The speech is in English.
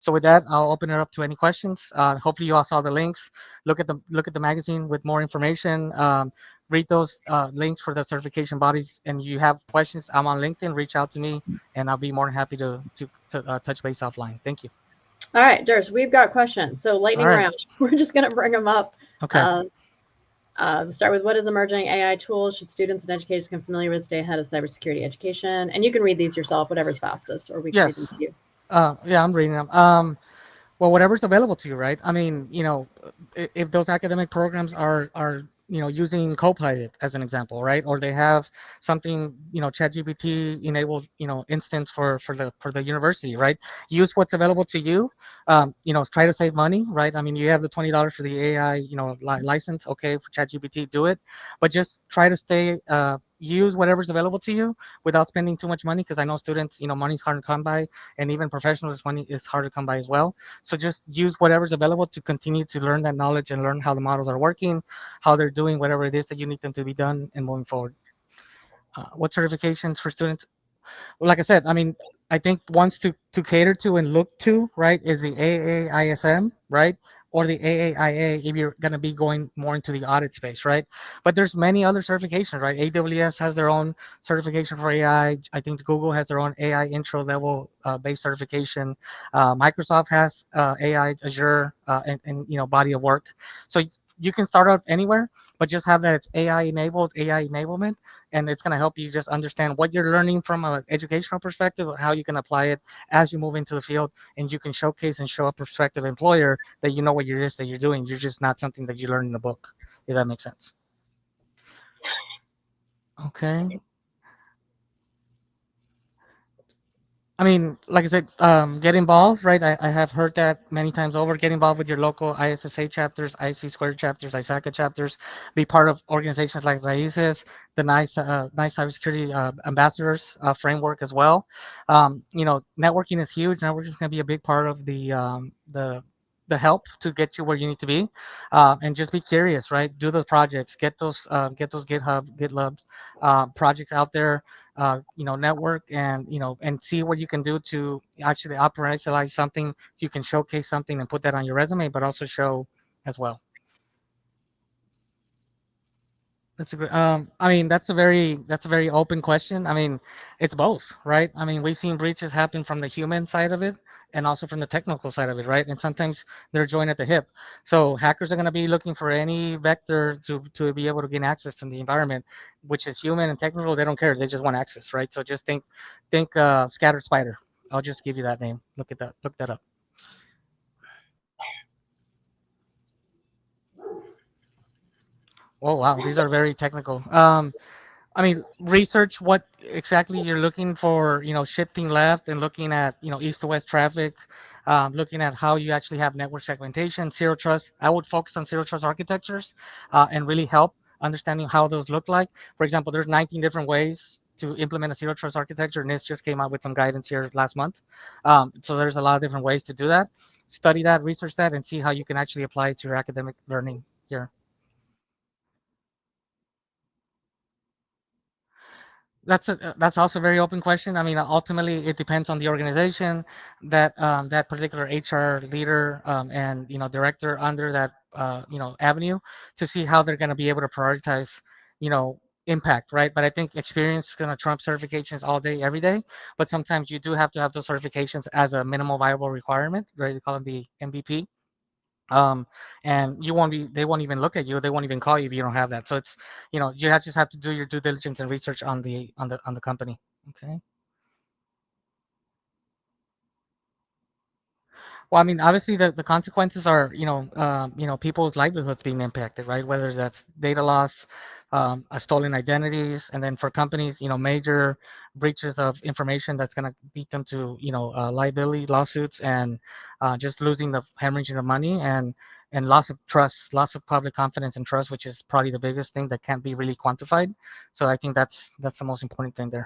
So with that, I'll open it up to any questions. Hopefully you all saw the links. Look at the magazine with more information. Read those links for the certification bodies. And you have questions, I'm on LinkedIn. Reach out to me, and I'll be more than happy to touch base offline. Thank you. All right, Dirce, we've got questions. So All lightning right. round. We're just going to bring them up. Okay. Start with, what is emerging AI tools should students and educators become familiar with, stay ahead of cybersecurity education? And you can read these yourself, whatever's fastest, or we can read them Yes. to you. Yeah, I'm reading them. Well, whatever's available to you, right? I mean, if those academic programs are using Copilot as an example, right? Or they have something, ChatGPT enabled, instance for the university, right? Use what's available to you. Try to save money, right? I mean, you have the $20 for the AI, license. Okay, for ChatGPT, do it, but just try to use whatever's available to you without spending too much money, because I know students, money's hard to come by, and even professionals, money is hard to come by as well. So just use whatever's available to continue to learn that knowledge and learn how the models are working, how they're doing, whatever it is that you need them to be done, and moving forward. What certifications for students? Well, like I said, I mean, I think ones to cater to and look to, right, is the AAISM, right, or the AAIA if you're going to be going more into the audit space, right? But there's many other certifications, right? AWS has their own certification for AI. I think Google has their own AI intro level based certification. Microsoft has AI Azure and body of work. So you can start out anywhere, but just have that it's AI enabled, AI enablement, and it's going to help you just understand what you're learning from an educational perspective, how you can apply it as you move into the field, and you can showcase and show a prospective employer that you know what it is that you're doing. You're just not something that you learn in a book, if that makes sense. Okay. I mean, like I said, get involved, right? I have heard that many times over. Get involved with your local ISSA chapters, IC squared chapters, ISACA chapters. Be part of organizations like RAICES, the nice cybersecurity ambassadors framework as well. Networking is huge. Networking is going to be a big part of the help to get you where you need to be, and just be curious, right? Do those projects, get those GitHub projects out there, network, and and see what you can do to actually operationalize something. You can showcase something and put that on your resume, but also show as well. That's a great. I mean, that's a very open question. I mean, it's both, right? I mean, we've seen breaches happen from the human side of it and also from the technical side of it, right? And sometimes they're joined at the hip. So hackers are going to be looking for any vector to be able to gain access to the environment, which is human and technical. They don't care. They just want access, right? So just think scattered spider. I'll just give you that name. Look that up. Oh wow, these are very technical. I mean, research what exactly you're looking for, shifting left and looking at, east to west traffic, looking at how you actually have network segmentation, zero trust. I would focus on zero trust architectures and really help understanding how those look like. For example, there's 19 different ways to implement a zero trust architecture. NIST just came out with some guidance here last month. So there's a lot of different ways to do that. Study that, research that, and see how you can actually apply it to your academic learning here. That's also a very open question. I mean, ultimately, it depends on the organization, that particular HR leader, and director under that avenue, to see how they're going to be able to prioritize impact, right? But I think experience is going to trump certifications all day, every day. But sometimes you do have to have those certifications as a minimal viable requirement, right? They call them the MVP. um and they won't even look at you, they won't even call you if you don't have that. So it's, just have to do your due diligence and research on the company. Okay. Well, I mean, obviously the consequences are, people's livelihoods being impacted, right? Whether that's data loss, stolen identities, and then for companies, major breaches of information that's going to beat them to, liability lawsuits, and just losing the hemorrhaging of money, and loss of trust, loss of public confidence and trust, which is probably the biggest thing that can't be really quantified. So I think that's the most important thing there.